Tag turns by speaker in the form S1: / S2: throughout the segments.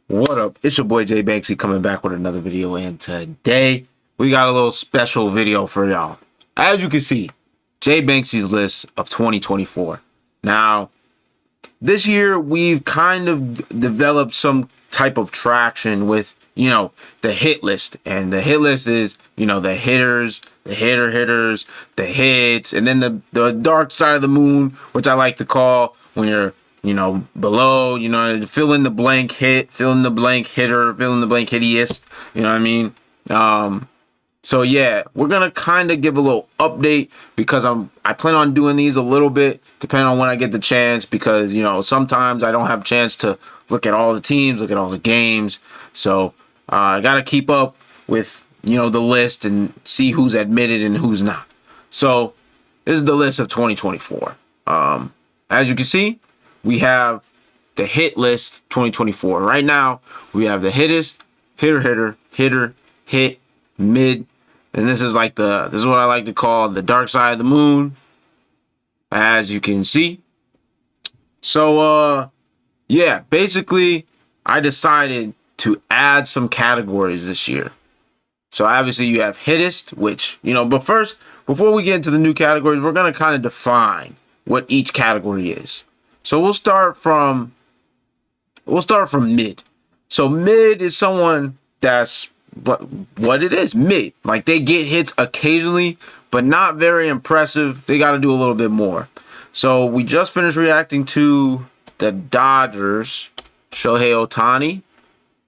S1: What up? It's your boy Jay Banksy coming back with another video, and today we got a little special video for y'all. As you can see, Jay Banksy's list of 2024. Now, this year we've kind of developed some type of traction with, the hit list. And the hit list is, the hitters, the hitters, the hits, and then the dark side of the moon, which I like to call when you're below, fill in the blank hit, fill in the blank hitter, fill in the blank hittist, you know what I mean? So yeah, we're gonna kind of give a little update because I plan on doing these a little bit, depending on when I get the chance, because sometimes I don't have a chance to look at all the teams, look at all the games. So I gotta keep up with the list and see who's admitted and who's not. So this is the list of 2024. As you can see, we have the hit list 2024. Right now, we have the hittest, hitter, hit, mid, and this is what I like to call the dark side of the moon, as you can see. So yeah, basically I decided to add some categories this year. So obviously you have hittest, which, but first, before we get into the new categories, we're going to kind of define what each category is. So we'll start from mid. So mid is someone that's what it is, mid. Like, they get hits occasionally, but not very impressive. They got to do a little bit more. So we just finished reacting to the Dodgers, Shohei Ohtani.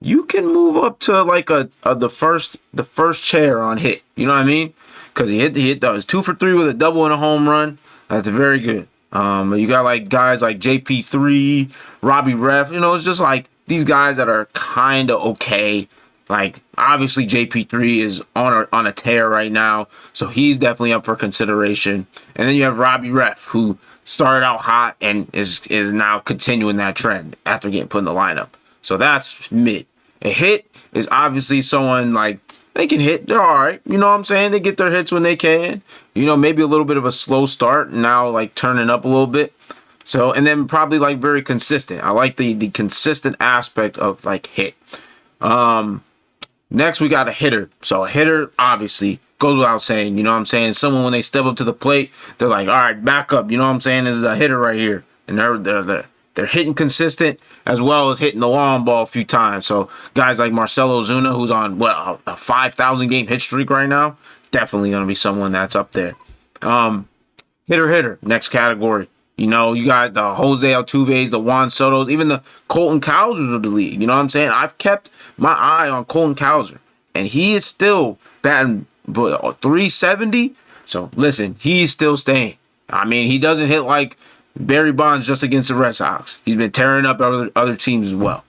S1: You can move up to like the first chair on hit. You know what I mean? Because he hit those 2 for 3 with a double and a home run. That's very good. You got like guys like JP3, Robbie Ref. It's just like these guys that are kind of okay. Like, obviously JP3 is on a tear right now, so he's definitely up for consideration. And then you have Robbie Ref, who started out hot and is now continuing that trend after getting put in the lineup. So that's mid. A hit is obviously someone like, they can hit. They're all right. You know what I'm saying? They get their hits when they can. Maybe a little bit of a slow start. Now, like, turning up a little bit. So, and then probably, like, very consistent. I like the consistent aspect of, like, hit. Next, we got a hitter. So, a hitter, obviously, goes without saying. You know what I'm saying? Someone, when they step up to the plate, they're like, all right, back up. You know what I'm saying? This is a hitter right here. And they're hitting consistent as well as hitting the long ball a few times. So guys like Marcell Ozuna, who's on a 5,000 game hit streak right now, definitely going to be someone that's up there. Hitter, next category. You got the Jose Altuve's, the Juan Soto's, even the Colton Cowsers of the league. You know what I'm saying? I've kept my eye on Colton Cowser, and he is still batting 370. So listen, he's still staying. I mean, he doesn't hit like Barry Bonds just against the Red Sox. He's been tearing up other teams as well.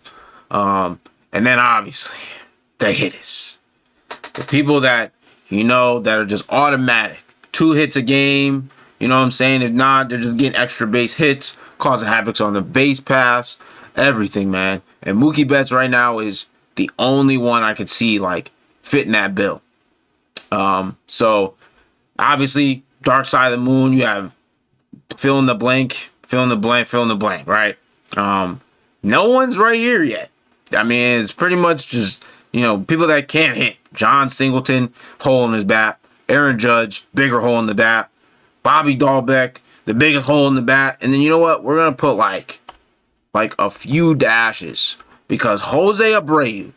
S1: And then obviously the hitters, the people that that are just automatic, 2 hits a game. You know what I'm saying? If not, they're just getting extra base hits, causing havoc on the base pass, everything, man. And Mookie Betts right now is the only one I could see like fitting that bill. So obviously, dark side of the moon, you have fill in the blank, right? No one's right here yet. I mean, it's pretty much just, people that can't hit. John Singleton, hole in his bat. Aaron Judge, bigger hole in the bat. Bobby Dahlbeck, the biggest hole in the bat. And then you know what? We're going to put like a few dashes, because Jose Abreu,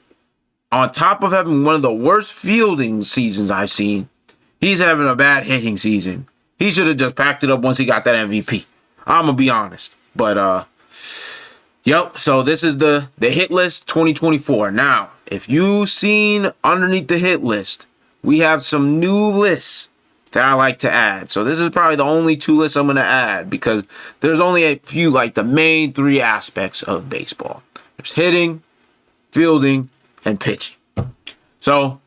S1: on top of having one of the worst fielding seasons I've seen, he's having a bad hitting season. He should have just packed it up once he got that MVP. I'm going to be honest. But, yep. So this is the hit list 2024. Now, if you've seen underneath the hit list, we have some new lists that I like to add. So this is probably the only 2 lists I'm going to add, because there's only a few, like the main 3 aspects of baseball. There's hitting, fielding, and pitching. So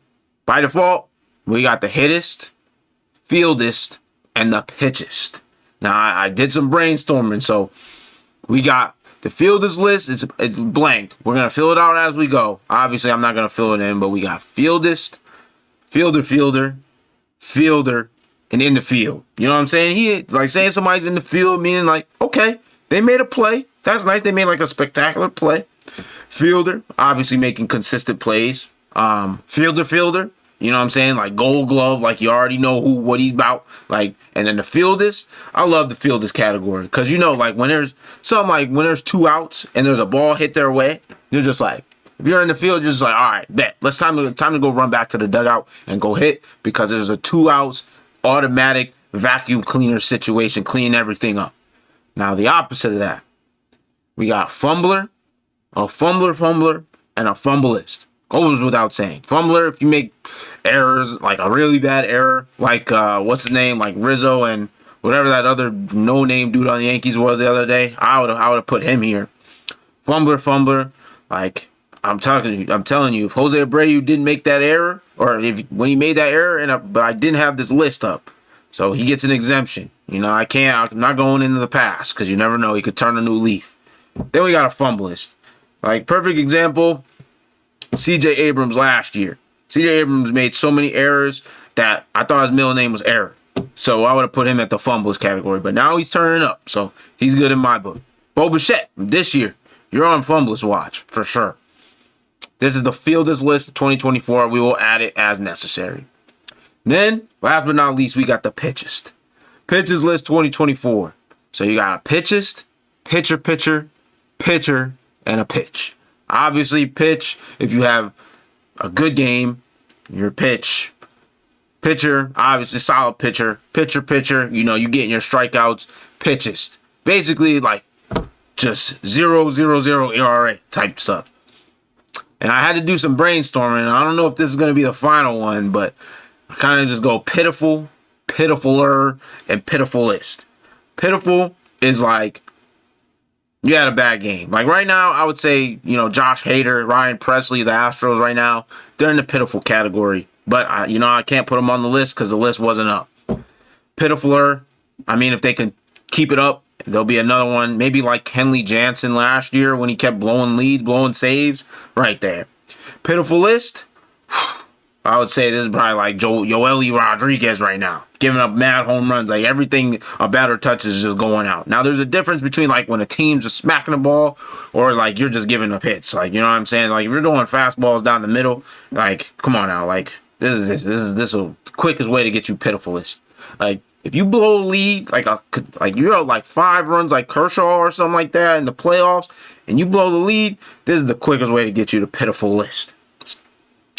S1: by default, we got the hittest, fieldest, and the pitchest. Now, I did some brainstorming, so we got the fieldest list. It's blank. We're going to fill it out as we go. Obviously, I'm not going to fill it in, but we got fieldest, fielder, and in the field. You know what I'm saying? Like saying somebody's in the field, meaning like, okay, they made a play. That's nice. They made like a spectacular play. Fielder, obviously making consistent plays. Fielder. You know what I'm saying? Like Gold Glove, like you already know what he's about. Like, and then the fielders, I love the fielders category because like when there's when there's 2 outs and there's a ball hit their way, you're just like, if you're in the field, you're just like, all right, bet. Time to go run back to the dugout and go hit because there's a 2 outs automatic vacuum cleaner situation, clean everything up. Now the opposite of that, we got fumbler, a fumbler, and a fumbleist. Goes without saying. Fumbler, if you make errors, like a really bad error, like what's his name, like Rizzo and whatever that other no-name dude on the Yankees was the other day, I would have put him here. Fumbler, like I'm telling you, if Jose Abreu didn't make that error, or when he made that error, but I didn't have this list up, so he gets an exemption. I'm not going into the past because you never know, he could turn a new leaf. Then we got a fumbleist. Like perfect example, C.J. Abrams last year. C.J. Abrams made so many errors that I thought his middle name was Error. So I would have put him at the fumbles category. But now he's turning up, so he's good in my book. Bo Bichette, this year, you're on fumblers watch, for sure. This is the fielders list of 2024. We will add it as necessary. Then, last but not least, we got the pitchist. Pitchers list 2024. So you got a pitchist, pitcher, and a pitch. Obviously, pitch, if you have a good game, your pitcher, obviously solid pitcher, you getting your strikeouts, pitchist. Basically, like, just 0.00 ERA type stuff. And I had to do some brainstorming. I don't know if this is going to be the final one, but I kind of just go pitiful, pitifuler, and pitifulist. Pitiful is like, you had a bad game. Like right now, I would say, Josh Hader, Ryan Presley, the Astros right now, they're in the pitiful category. But, I can't put them on the list because the list wasn't up. Pitifuler, if they can keep it up, there'll be another one. Maybe like Kenley Jansen last year when he kept blowing saves. Right there. Pitifulist, I would say this is probably like Yoeli Rodriguez right now, giving up mad home runs. Like everything a batter touches is just going out. Now there's a difference between like when a team's just smacking the ball or like you're just giving up hits. Like, you know what I'm saying? Like if you're doing fastballs down the middle, like come on now, like this is the quickest way to get you pitifulist. Like if you blow a lead, like you're out like 5 runs like Kershaw or something like that in the playoffs, and you blow the lead, this is the quickest way to get you to pitiful list.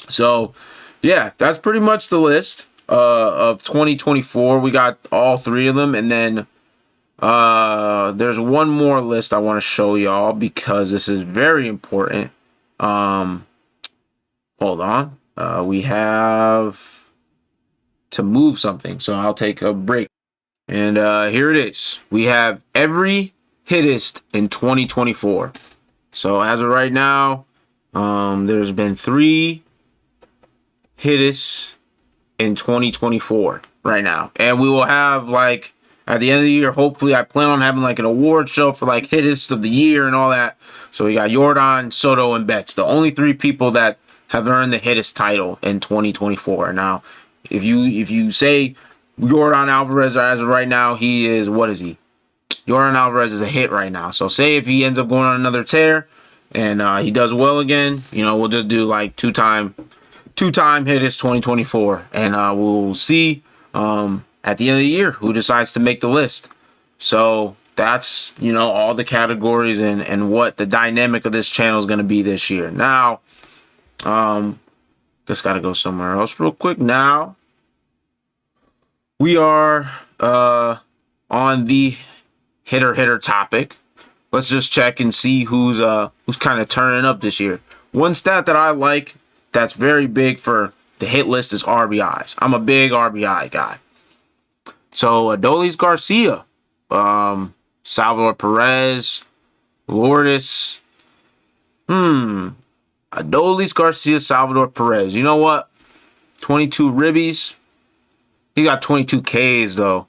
S1: So, yeah, that's pretty much the list of 2024. We got all 3 of them, and then there's one more list I want to show y'all because this is very important. Hold on. We have to move something, so I'll take a break. And here it is. We have every hittist in 2024. So as of right now, there's been 3 hittists in 2024 right now. And we will have like at the end of the year, hopefully I plan on having like an award show for like hittist of the year and all that. So we got Jordan, Soto, and Betts, the only 3 people that have earned the hittist title in 2024. Now, if you say Jordan Alvarez as of right now, he is, what is he? Jordan Alvarez is a hit right now. So say if he ends up going on another tear and he does well again, we'll just do like two-time hittist 2024. And we'll see at the end of the year who decides to make the list. So that's, all the categories and what the dynamic of this channel is going to be this year. Now, just got to go somewhere else real quick. Now, we are on the hitter topic. Let's just check and see who's kind of turning up this year. One stat that I like that's very big for the hit list is RBIs. I'm a big RBI guy. So Adolis Garcia, Salvador Perez, Lourdes. Adolis Garcia, Salvador Perez. You know what? 22 ribbies. He got 22 Ks though.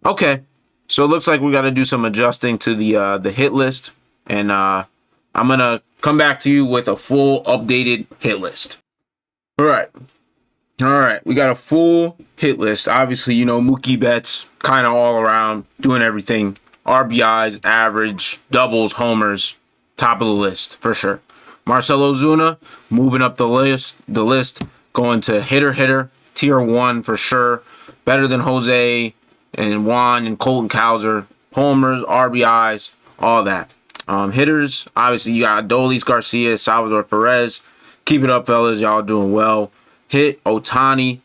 S1: Okay, so it looks like we got to do some adjusting to the hit list, and I'm gonna come back to you with a full updated hit list. All right. We got a full hit list. Obviously, Mookie Betts, kind of all around, doing everything. RBIs, average, doubles, homers. top of the list for sure. Marcell Ozuna moving up the list, going to hitter, tier 1 for sure. Better than Jose and Juan and Colton Cowser. Homers, RBIs, all that. Hitters, obviously you got Adolis Garcia, Salvador Perez. Keep it up, fellas. Y'all doing well. Hit Ohtani.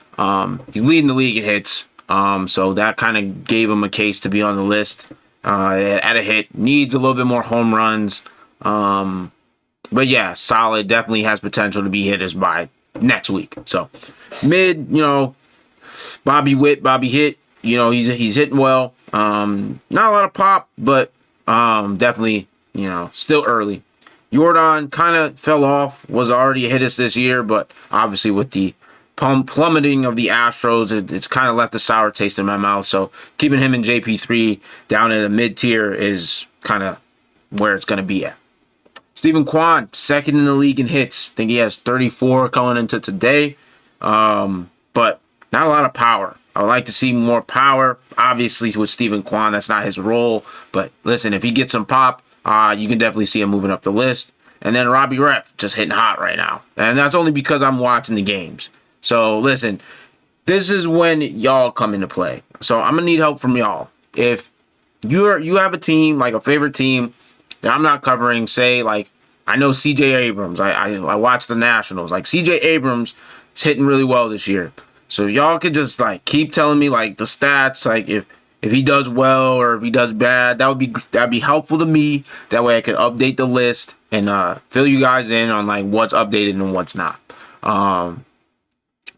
S1: He's leading the league in hits. So that kind of gave him a case to be on the list. At a hit. Needs a little bit more home runs. But yeah, solid. Definitely has potential to be hitters by next week. So mid, Bobby Hit. He's hitting well. Not a lot of pop, but definitely, still early. Jordan kind of fell off, was already a hittist this year, but obviously with the plummeting of the Astros, it's kind of left a sour taste in my mouth. So keeping him in JP3 down at a mid tier is kind of where it's going to be at. Steven Kwan, second in the league in hits. I think he has 34 going into today, but not a lot of power. I would like to see more power. Obviously, with Steven Kwan, that's not his role. But listen, if he gets some pop, you can definitely see him moving up the list. And then Robbie Ref just hitting hot right now. And that's only because I'm watching the games. So listen, this is when y'all come into play. So I'm going to need help from y'all. If you have a team, like a favorite team that I'm not covering, say, like, I know CJ Abrams. I watch the Nationals. Like, CJ Abrams is hitting really well this year. So y'all could just, like, keep telling me, like, the stats, like, if he does well or if he does bad, that'd be helpful to me. That way I could update the list and fill you guys in on, like, what's updated and what's not. I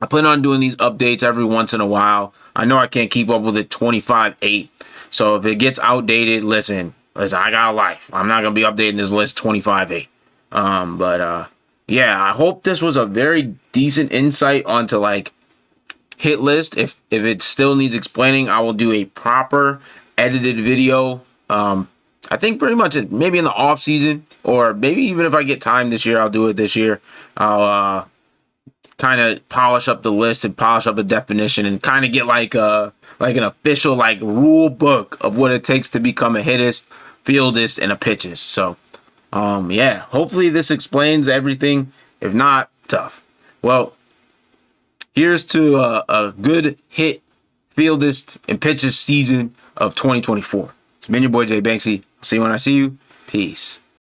S1: plan on doing these updates every once in a while. I know I can't keep up with it 25-8. So if it gets outdated, listen, I got a life. I'm not going to be updating this list 25-8. Yeah, I hope this was a very decent insight onto, like, hit list. If it still needs explaining, I will do a proper edited video. I think pretty much maybe in the off season, or maybe even if I get time this year, I'll do it this year. I'll kind of polish up the list and polish up the definition and kind of get like an official like rule book of what it takes to become a hittist, fieldist, and a pitchist. So yeah, hopefully this explains everything. If not, tough. Well, here's to a good hit, fieldist, and pitchist season of 2024. It's been your boy Jay Banksy. See you when I see you. Peace.